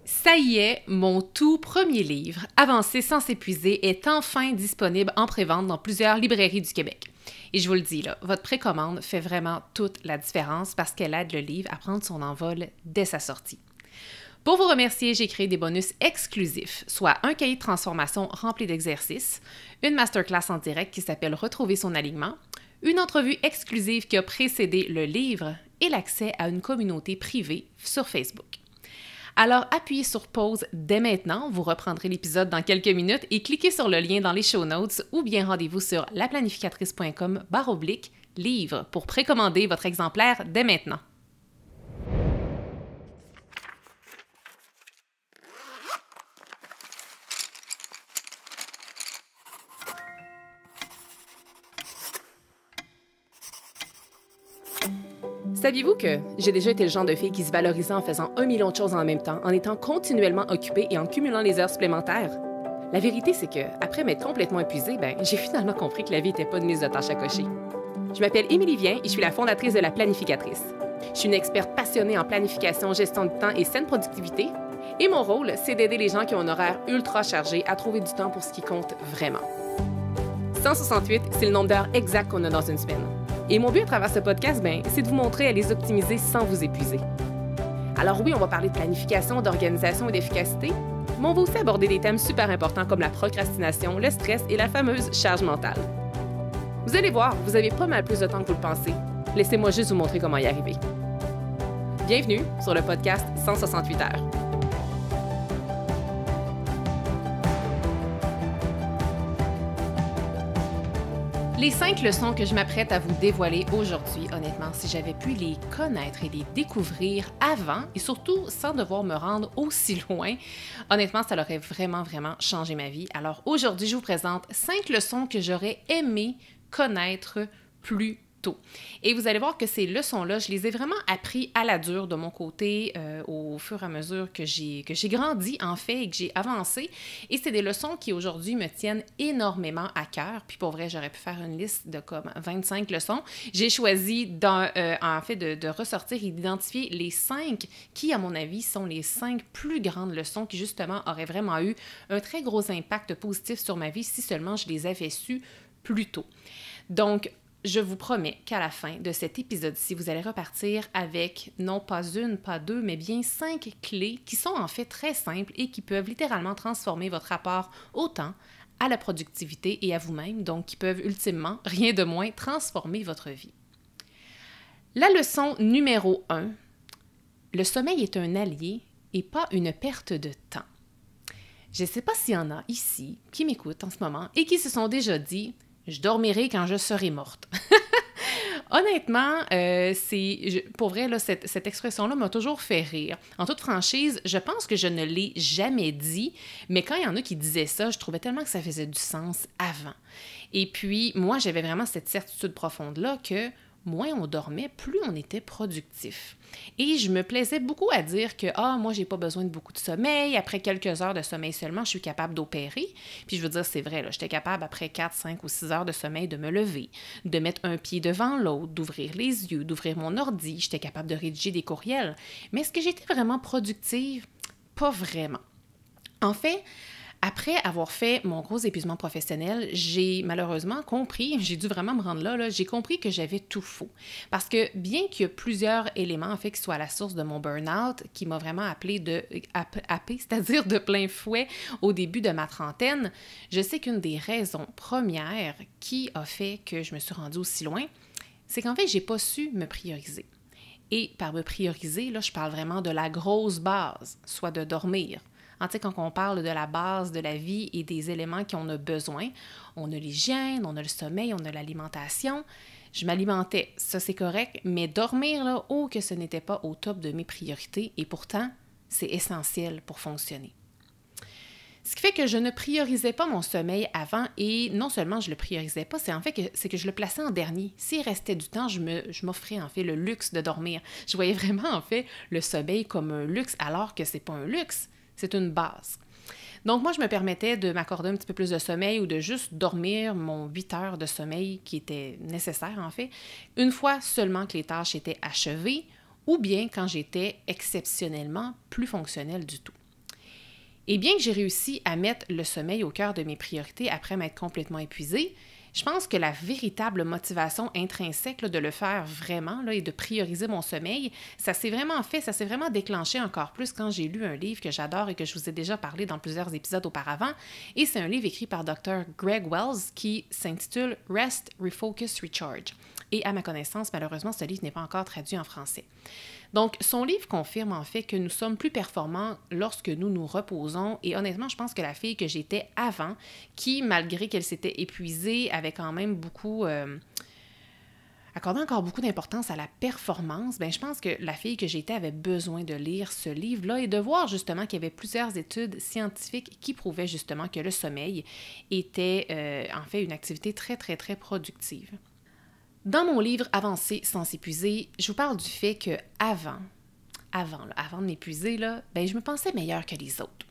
Ça y est, mon tout premier livre, Avancer sans s'épuiser, est enfin disponible en prévente dans plusieurs librairies du Québec. Et je vous le dis là, votre précommande fait vraiment toute la différence parce qu'elle aide le livre à prendre son envol dès sa sortie. Pour vous remercier, j'ai créé des bonus exclusifs, soit un cahier de transformation rempli d'exercices, une masterclass en direct qui s'appelle Retrouver son alignement, une entrevue exclusive qui a précédé le livre et l'accès à une communauté privée sur Facebook. Alors appuyez sur pause dès maintenant, vous reprendrez l'épisode dans quelques minutes et cliquez sur le lien dans les show notes ou bien rendez-vous sur laplanificatrice.com/livre pour précommander votre exemplaire dès maintenant. Saviez-vous que j'ai déjà été le genre de fille qui se valorisait en faisant 1 million de choses en même temps, en étant continuellement occupée et en cumulant les heures supplémentaires? La vérité, c'est que, après m'être complètement épuisée, j'ai finalement compris que la vie n'était pas une liste de tâches à cocher. Je m'appelle Émilie Vien et je suis la fondatrice de La Planificatrice. Je suis une experte passionnée en planification, gestion du temps et saine productivité. Et mon rôle, c'est d'aider les gens qui ont un horaire ultra chargé à trouver du temps pour ce qui compte vraiment. 168, c'est le nombre d'heures exact qu'on a dans une semaine. Et mon but à travers ce podcast, c'est de vous montrer à les optimiser sans vous épuiser. Alors oui, on va parler de planification, d'organisation et d'efficacité, mais on va aussi aborder des thèmes super importants comme la procrastination, le stress et la fameuse charge mentale. Vous allez voir, vous avez pas mal plus de temps que vous le pensez. Laissez-moi juste vous montrer comment y arriver. Bienvenue sur le podcast 168 heures. Les 5 leçons que je m'apprête à vous dévoiler aujourd'hui, honnêtement, si j'avais pu les connaître et les découvrir avant et surtout sans devoir me rendre aussi loin, honnêtement, ça aurait vraiment changé ma vie. Alors aujourd'hui, je vous présente 5 leçons que j'aurais aimé connaître plus tôt. Et vous allez voir que ces leçons-là, je les ai vraiment appris à la dure de mon côté au fur et à mesure que j'ai grandi en fait et que j'ai avancé. Et c'est des leçons qui aujourd'hui me tiennent énormément à cœur. Puis pour vrai, j'aurais pu faire une liste de comme 25 leçons. J'ai choisi en fait de ressortir et d'identifier les 5 qui, à mon avis, sont les 5 plus grandes leçons qui justement auraient vraiment eu un très gros impact positif sur ma vie si seulement je les avais su plus tôt. Donc, je vous promets qu'à la fin de cet épisode-ci, vous allez repartir avec non pas une, pas deux, mais bien 5 clés qui sont en fait très simples et qui peuvent littéralement transformer votre rapport au temps, à la productivité et à vous-même, donc qui peuvent ultimement, rien de moins, transformer votre vie. La leçon numéro 1, le sommeil est un allié et pas une perte de temps. Je ne sais pas s'il y en a ici qui m'écoutent en ce moment et qui se sont déjà dit « Je dormirai quand je serai morte. » Honnêtement, pour vrai, là, cette expression-là m'a toujours fait rire. En toute franchise, je pense que je ne l'ai jamais dit, mais quand il y en a qui disaient ça, je trouvais tellement que ça faisait du sens avant. Et puis, moi, j'avais vraiment cette certitude profonde-là que moins on dormait, plus on était productif. Et je me plaisais beaucoup à dire que « moi, j'ai pas besoin de beaucoup de sommeil. Après quelques heures de sommeil seulement, je suis capable d'opérer. » Puis je veux dire, c'est vrai, là, j'étais capable, après 4, 5 ou 6 heures de sommeil, de me lever, de mettre un pied devant l'autre, d'ouvrir les yeux, d'ouvrir mon ordi. J'étais capable de rédiger des courriels. Mais est-ce que j'étais vraiment productive? Pas vraiment. En fait, après avoir fait mon gros épuisement professionnel, j'ai malheureusement compris, j'ai dû vraiment me rendre là, j'ai compris que j'avais tout faux. Parce que bien qu'il y ait plusieurs éléments en fait qui soient à la source de mon burn-out, qui m'a vraiment happé, c'est-à-dire de plein fouet au début de ma trentaine, je sais qu'une des raisons premières qui a fait que je me suis rendue aussi loin, c'est qu'en fait, j'ai pas su me prioriser. Et par me prioriser, là, je parle vraiment de la grosse base, soit de dormir. Tu sais, quand on parle de la base de la vie et des éléments qu'on a besoin, on a l'hygiène, on a le sommeil, on a l'alimentation. Je m'alimentais, ça c'est correct, mais dormir, là, oh que ce n'était pas au top de mes priorités et pourtant, c'est essentiel pour fonctionner. Ce qui fait que je ne priorisais pas mon sommeil avant et non seulement je ne le priorisais pas, c'est que je le plaçais en dernier. S'il restait du temps, je m'offrais en fait le luxe de dormir. Je voyais vraiment en fait le sommeil comme un luxe alors que c'est pas un luxe. C'est une base. Donc, moi, je me permettais de m'accorder un petit peu plus de sommeil ou de juste dormir mon 8 heures de sommeil qui était nécessaire, en fait, une fois seulement que les tâches étaient achevées ou bien quand j'étais exceptionnellement plus fonctionnelle du tout. Et bien que j'ai réussi à mettre le sommeil au cœur de mes priorités après m'être complètement épuisée, je pense que la véritable motivation intrinsèque de le faire vraiment et de prioriser mon sommeil, ça s'est vraiment déclenché encore plus quand j'ai lu un livre que j'adore et que je vous ai déjà parlé dans plusieurs épisodes auparavant. Et c'est un livre écrit par Dr. Greg Wells qui s'intitule Rest, Refocus, Recharge. Et à ma connaissance, malheureusement, ce livre n'est pas encore traduit en français. Donc, son livre confirme en fait que nous sommes plus performants lorsque nous nous reposons et honnêtement, je pense que la fille que j'étais avant, qui, malgré qu'elle s'était épuisée, avait quand même accordait encore beaucoup d'importance à la performance, bien, je pense que la fille que j'étais avait besoin de lire ce livre-là et de voir justement qu'il y avait plusieurs études scientifiques qui prouvaient justement que le sommeil était en fait une activité très, très, très productive. Dans mon livre « Avancer sans s'épuiser », je vous parle du fait que avant de m'épuiser, je me pensais meilleure que les autres.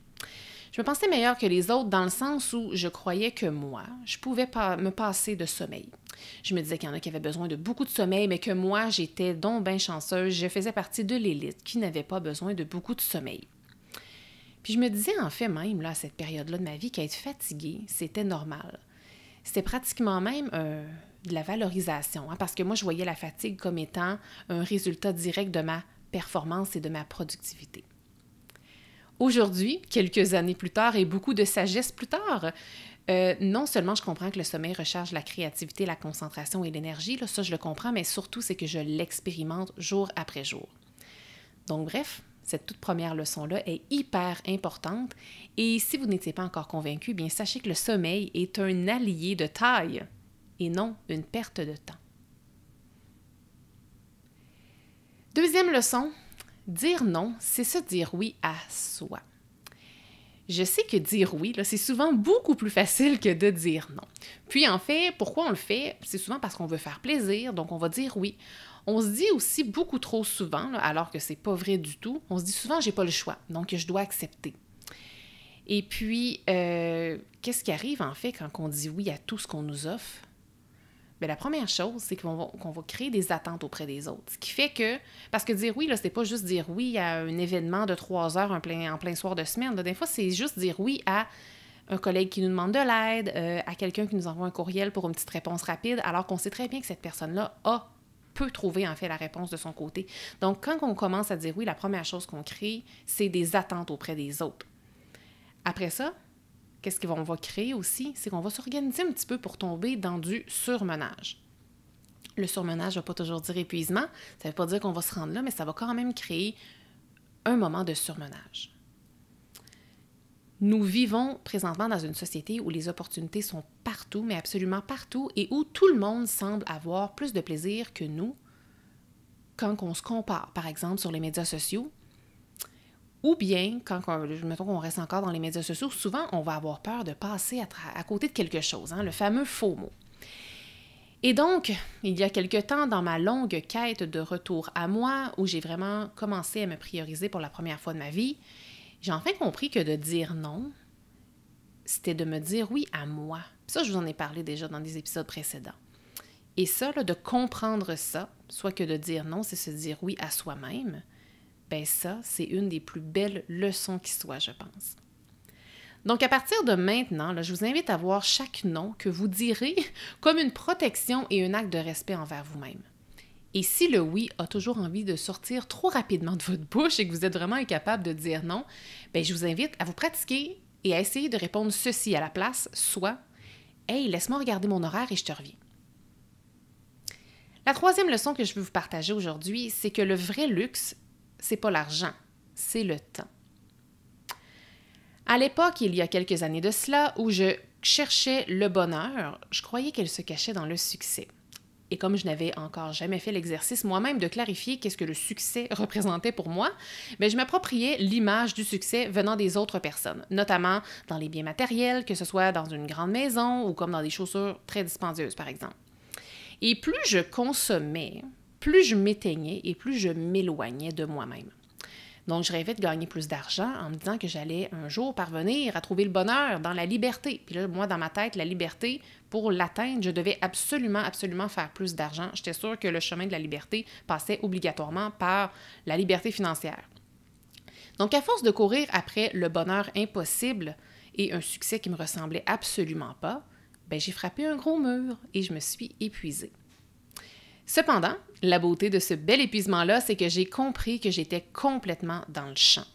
Je me pensais meilleure que les autres dans le sens où je croyais que moi, je pouvais pas me passer de sommeil. Je me disais qu'il y en a qui avaient besoin de beaucoup de sommeil, mais que moi, j'étais donc bien chanceuse. Je faisais partie de l'élite qui n'avait pas besoin de beaucoup de sommeil. Puis je me disais en fait même, à cette période-là de ma vie, qu'être fatiguée, c'était normal. C'était pratiquement même de la valorisation, parce que moi, je voyais la fatigue comme étant un résultat direct de ma performance et de ma productivité. Aujourd'hui, quelques années plus tard et beaucoup de sagesse plus tard, non seulement je comprends que le sommeil recharge la créativité, la concentration et l'énergie, ça je le comprends, mais surtout c'est que je l'expérimente jour après jour. Donc bref, cette toute première leçon-là est hyper importante et si vous n'étiez pas encore convaincu, bien sachez que le sommeil est un allié de taille et non une perte de temps. Deuxième leçon, dire non, c'est se dire oui à soi. Je sais que dire oui, c'est souvent beaucoup plus facile que de dire non. Puis en fait, pourquoi on le fait? C'est souvent parce qu'on veut faire plaisir, donc on va dire oui. On se dit aussi beaucoup trop souvent, alors que c'est pas vrai du tout, on se dit souvent « j'ai pas le choix », donc je dois accepter. Et puis, qu'est-ce qui arrive en fait quand on dit oui à tout ce qu'on nous offre? Bien, la première chose, c'est qu'on va créer des attentes auprès des autres. Ce qui fait que, parce que dire oui, c'est pas juste dire oui à un événement de 3 heures en plein soir de semaine. Des fois, c'est juste dire oui à un collègue qui nous demande de l'aide, à quelqu'un qui nous envoie un courriel pour une petite réponse rapide, alors qu'on sait très bien que cette personne-là peut trouver en fait la réponse de son côté. Donc, quand on commence à dire oui, la première chose qu'on crée, c'est des attentes auprès des autres. Après ça, qu'est-ce qu'on va créer aussi? C'est qu'on va s'organiser un petit peu pour tomber dans du surmenage. Le surmenage ne va pas toujours dire épuisement, ça ne veut pas dire qu'on va se rendre là, mais ça va quand même créer un moment de surmenage. Nous vivons présentement dans une société où les opportunités sont partout, mais absolument partout, et où tout le monde semble avoir plus de plaisir que nous quand on se compare, par exemple, sur les médias sociaux. Ou bien, mettons qu'on reste encore dans les médias sociaux, souvent, on va avoir peur de passer à côté de quelque chose, le fameux FOMO. Et donc, il y a quelque temps, dans ma longue quête de retour à moi, où j'ai vraiment commencé à me prioriser pour la première fois de ma vie, j'ai enfin compris que de dire non, c'était de me dire oui à moi. Puis ça, je vous en ai parlé déjà dans des épisodes précédents. Et ça, de comprendre ça, soit que de dire non, c'est se dire oui à soi-même, bien ça, c'est une des plus belles leçons qui soit, je pense. Donc, à partir de maintenant, je vous invite à voir chaque non que vous direz comme une protection et un acte de respect envers vous-même. Et si le oui a toujours envie de sortir trop rapidement de votre bouche et que vous êtes vraiment incapable de dire non, bien, je vous invite à vous pratiquer et à essayer de répondre ceci à la place, soit « Hey, laisse-moi regarder mon horaire et je te reviens ». La troisième leçon que je veux vous partager aujourd'hui, c'est que le vrai luxe, c'est pas l'argent, c'est le temps. À l'époque, il y a quelques années de cela, où je cherchais le bonheur, je croyais qu'elle se cachait dans le succès. Et comme je n'avais encore jamais fait l'exercice moi-même de clarifier qu'est-ce que le succès représentait pour moi, bien, je m'appropriais l'image du succès venant des autres personnes, notamment dans les biens matériels, que ce soit dans une grande maison ou comme dans des chaussures très dispendieuses, par exemple. Et plus je consommais, plus je m'éteignais et plus je m'éloignais de moi-même. Donc, je rêvais de gagner plus d'argent en me disant que j'allais un jour parvenir à trouver le bonheur dans la liberté. Puis là, moi, dans ma tête, la liberté, pour l'atteindre, je devais absolument, absolument faire plus d'argent. J'étais sûre que le chemin de la liberté passait obligatoirement par la liberté financière. Donc, à force de courir après le bonheur impossible et un succès qui me ressemblait absolument pas, ben, j'ai frappé un gros mur et je me suis épuisée. Cependant, la beauté de ce bel épuisement-là, c'est que j'ai compris que j'étais complètement dans le champ.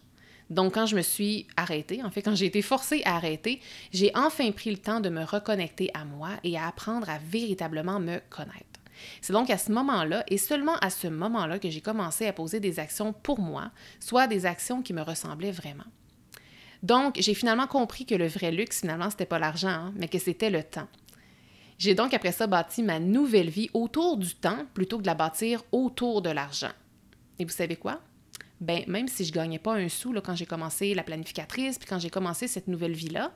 Donc, quand je me suis arrêtée, en fait, quand j'ai été forcée à arrêter, j'ai enfin pris le temps de me reconnecter à moi et à apprendre à véritablement me connaître. C'est donc à ce moment-là, et seulement à ce moment-là, que j'ai commencé à poser des actions pour moi, soit des actions qui me ressemblaient vraiment. Donc, j'ai finalement compris que le vrai luxe, finalement, c'était pas l'argent, hein, mais que c'était le temps. J'ai donc après ça bâti ma nouvelle vie autour du temps plutôt que de la bâtir autour de l'argent. Et vous savez quoi? Ben, même si je ne gagnais pas un sou là, quand j'ai commencé la planificatrice, puis quand j'ai commencé cette nouvelle vie-là,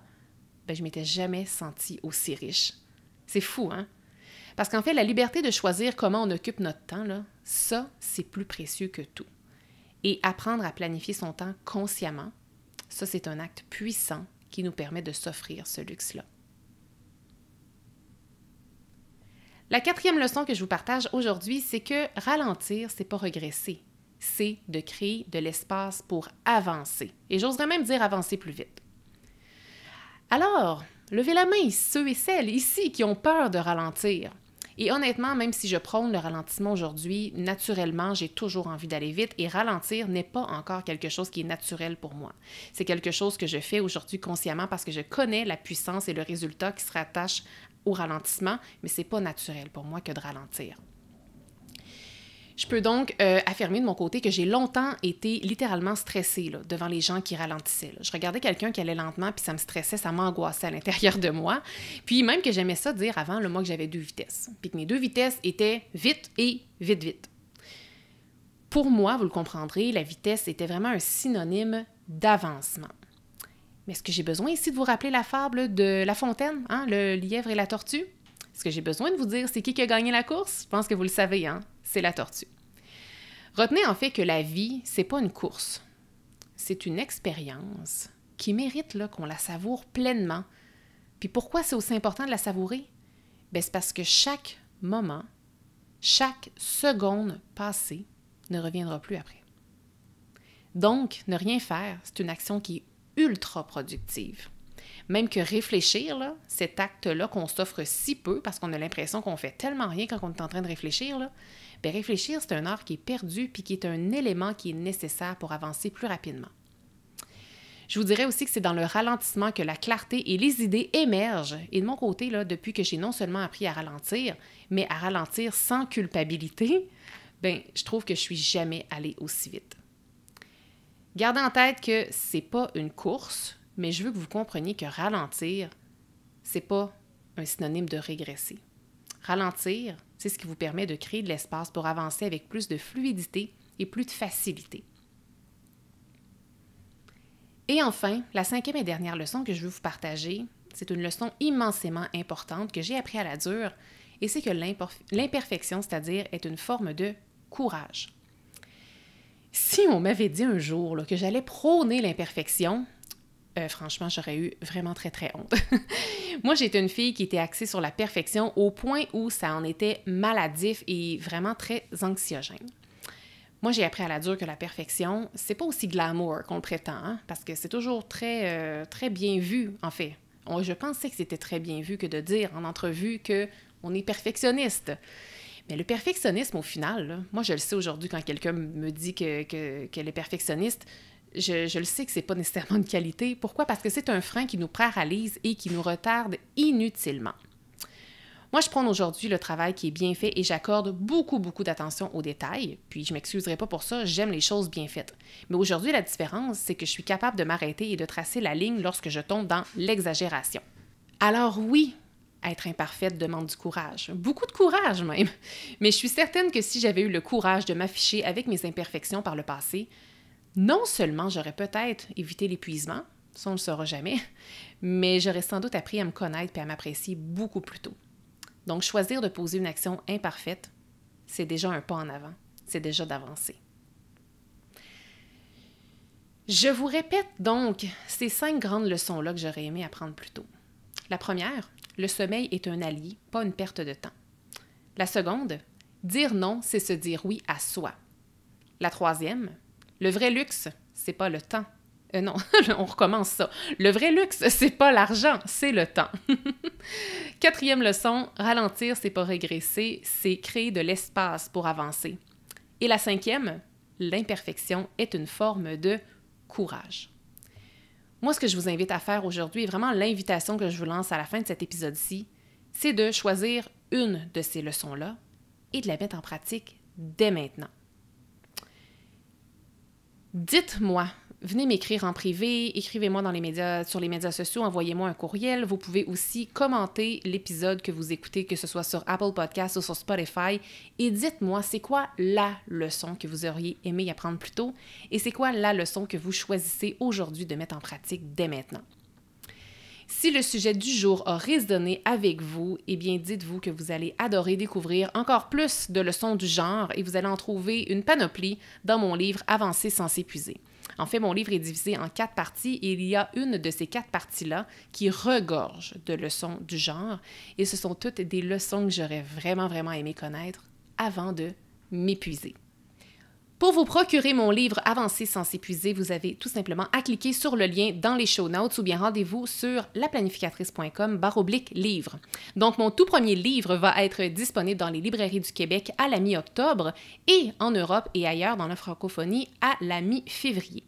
ben, je ne m'étais jamais sentie aussi riche. C'est fou, hein? Parce qu'en fait, la liberté de choisir comment on occupe notre temps, là, ça, c'est plus précieux que tout. Et apprendre à planifier son temps consciemment, ça, c'est un acte puissant qui nous permet de s'offrir ce luxe-là. La quatrième leçon que je vous partage aujourd'hui, c'est que ralentir, c'est pas regresser. C'est de créer de l'espace pour avancer. Et j'oserais même dire avancer plus vite. Alors, levez la main, ceux et celles ici qui ont peur de ralentir. Et honnêtement, même si je prône le ralentissement aujourd'hui, naturellement, j'ai toujours envie d'aller vite et ralentir n'est pas encore quelque chose qui est naturel pour moi. C'est quelque chose que je fais aujourd'hui consciemment parce que je connais la puissance et le résultat qui se rattache au ralentissement, mais c'est pas naturel pour moi que de ralentir. Je peux donc affirmer de mon côté que j'ai longtemps été littéralement stressée là, devant les gens qui ralentissaient. Là. Je regardais quelqu'un qui allait lentement, puis ça me stressait, ça m'angoissait à l'intérieur de moi. Puis même que j'aimais ça dire avant, là, moi, que j'avais 2 vitesses. Puis que mes 2 vitesses étaient vite et vite, vite. Pour moi, vous le comprendrez, la vitesse était vraiment un synonyme d'avancement. Mais est-ce que j'ai besoin ici de vous rappeler la fable de La Fontaine, hein, le lièvre et la tortue? Est-ce que j'ai besoin de vous dire c'est qui a gagné la course? Je pense que vous le savez, hein? C'est la tortue. Retenez en fait que la vie, c'est pas une course. C'est une expérience qui mérite là, qu'on la savoure pleinement. Puis pourquoi c'est aussi important de la savourer? Bien, c'est parce que chaque moment, chaque seconde passée ne reviendra plus après. Donc, ne rien faire, c'est une action qui est ultra productive. Même que réfléchir, là, cet acte-là qu'on s'offre si peu, parce qu'on a l'impression qu'on fait tellement rien quand on est en train de réfléchir, là, bien, réfléchir, c'est un art qui est perdu puis qui est un élément qui est nécessaire pour avancer plus rapidement. Je vous dirais aussi que c'est dans le ralentissement que la clarté et les idées émergent. Et de mon côté, là, depuis que j'ai non seulement appris à ralentir, mais à ralentir sans culpabilité, bien, je trouve que je suis jamais allée aussi vite. Gardez en tête que c'est pas une course, mais je veux que vous compreniez que ralentir, c'est pas un synonyme de régresser. Ralentir, c'est ce qui vous permet de créer de l'espace pour avancer avec plus de fluidité et plus de facilité. Et enfin, la 5e et dernière leçon que je veux vous partager, c'est une leçon immensément importante que j'ai appris à la dure, et c'est que l'imperfection, c'est-à-dire, est une forme de courage. Si on m'avait dit un jour là, que j'allais prôner l'imperfection, franchement, j'aurais eu vraiment très, très honte. Moi, j'étais une fille qui était axée sur la perfection au point où ça en était maladif et vraiment très anxiogène. Moi, j'ai appris à la dure que la perfection, c'est pas aussi glamour qu'on le prétend, hein, parce que c'est toujours très, très bien vu, en fait. Je pensais que c'était très bien vu que de dire en entrevue qu'on est perfectionniste. Mais le perfectionnisme, au final, là, moi, je le sais aujourd'hui quand quelqu'un me dit qu'elle est perfectionniste, je le sais que c'est pas nécessairement une qualité. Pourquoi? Parce que c'est un frein qui nous paralyse et qui nous retarde inutilement. Moi, je prône aujourd'hui le travail qui est bien fait et j'accorde beaucoup, beaucoup d'attention aux détails. Puis, je ne m'excuserai pas pour ça, j'aime les choses bien faites. Mais aujourd'hui, la différence, c'est que je suis capable de m'arrêter et de tracer la ligne lorsque je tombe dans l'exagération. Alors oui, être imparfaite demande du courage. Beaucoup de courage même. Mais je suis certaine que si j'avais eu le courage de m'afficher avec mes imperfections par le passé, non seulement j'aurais peut-être évité l'épuisement, ça on ne le saura jamais, mais j'aurais sans doute appris à me connaître et à m'apprécier beaucoup plus tôt. Donc, choisir de poser une action imparfaite, c'est déjà un pas en avant. C'est déjà d'avancer. Je vous répète donc ces 5 grandes leçons-là que j'aurais aimé apprendre plus tôt. La première, le sommeil est un allié, pas une perte de temps. La seconde, dire non, c'est se dire oui à soi. La troisième, le vrai luxe, c'est pas le temps. Non, on recommence ça. Le vrai luxe, c'est pas l'argent, c'est le temps. 4e leçon, ralentir, c'est pas régresser, c'est créer de l'espace pour avancer. Et la 5e, l'imperfection est une forme de courage. Moi, ce que je vous invite à faire aujourd'hui, et vraiment l'invitation que je vous lance à la fin de cet épisode-ci, c'est de choisir une de ces leçons-là et de la mettre en pratique dès maintenant. Dites-moi, venez m'écrire en privé, écrivez-moi sur les médias sociaux, envoyez-moi un courriel. Vous pouvez aussi commenter l'épisode que vous écoutez, que ce soit sur Apple Podcasts ou sur Spotify. Et dites-moi, c'est quoi la leçon que vous auriez aimé apprendre plus tôt et c'est quoi la leçon que vous choisissez aujourd'hui de mettre en pratique dès maintenant. Si le sujet du jour a résonné avec vous, eh bien, dites-vous que vous allez adorer découvrir encore plus de leçons du genre et vous allez en trouver une panoplie dans mon livre « Avancer sans s'épuiser ». En fait, mon livre est divisé en 4 parties et il y a une de ces 4 parties-là qui regorge de leçons du genre et ce sont toutes des leçons que j'aurais vraiment aimé connaître avant de m'épuiser. Pour vous procurer mon livre « Avancer sans s'épuiser », vous avez tout simplement à cliquer sur le lien dans les show notes ou bien rendez-vous sur laplanificatrice.com/livre. Donc, mon tout premier livre va être disponible dans les librairies du Québec à la mi-octobre et en Europe et ailleurs dans la francophonie à la mi-février.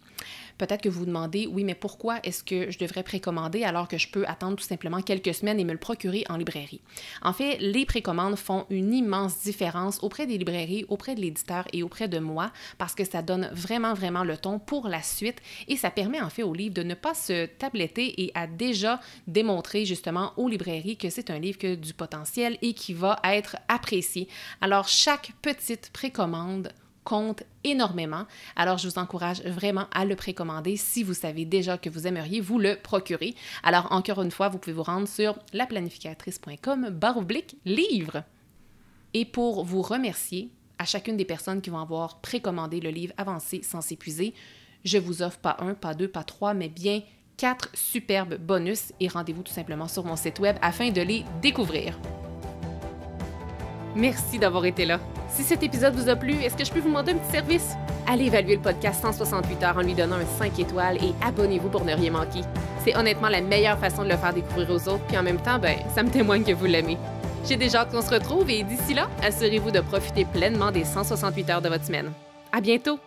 Peut-être que vous vous demandez, oui, mais pourquoi est-ce que je devrais précommander alors que je peux attendre tout simplement quelques semaines et me le procurer en librairie? En fait, les précommandes font une immense différence auprès des librairies, auprès de l'éditeur et auprès de moi parce que ça donne vraiment le ton pour la suite et ça permet en fait au livre de ne pas se tabletter et à déjà démontrer justement aux librairies que c'est un livre qui a du potentiel et qui va être apprécié. Alors, chaque petite précommande compte énormément. Alors, je vous encourage vraiment à le précommander si vous savez déjà que vous aimeriez vous le procurer. Alors, encore une fois, vous pouvez vous rendre sur laplanificatrice.com/livre. Et pour vous remercier à chacune des personnes qui vont avoir précommandé le livre Avancer sans s'épuiser, je vous offre pas 1, pas 2, pas 3, mais bien 4 superbes bonus et rendez-vous tout simplement sur mon site web afin de les découvrir. Merci d'avoir été là. Si cet épisode vous a plu, est-ce que je peux vous demander un petit service? Allez évaluer le podcast 168 heures en lui donnant un 5 étoiles et abonnez-vous pour ne rien manquer. C'est honnêtement la meilleure façon de le faire découvrir aux autres, puis en même temps, ça me témoigne que vous l'aimez. J'ai déjà hâte qu'on se retrouve et d'ici là, assurez-vous de profiter pleinement des 168 heures de votre semaine. À bientôt!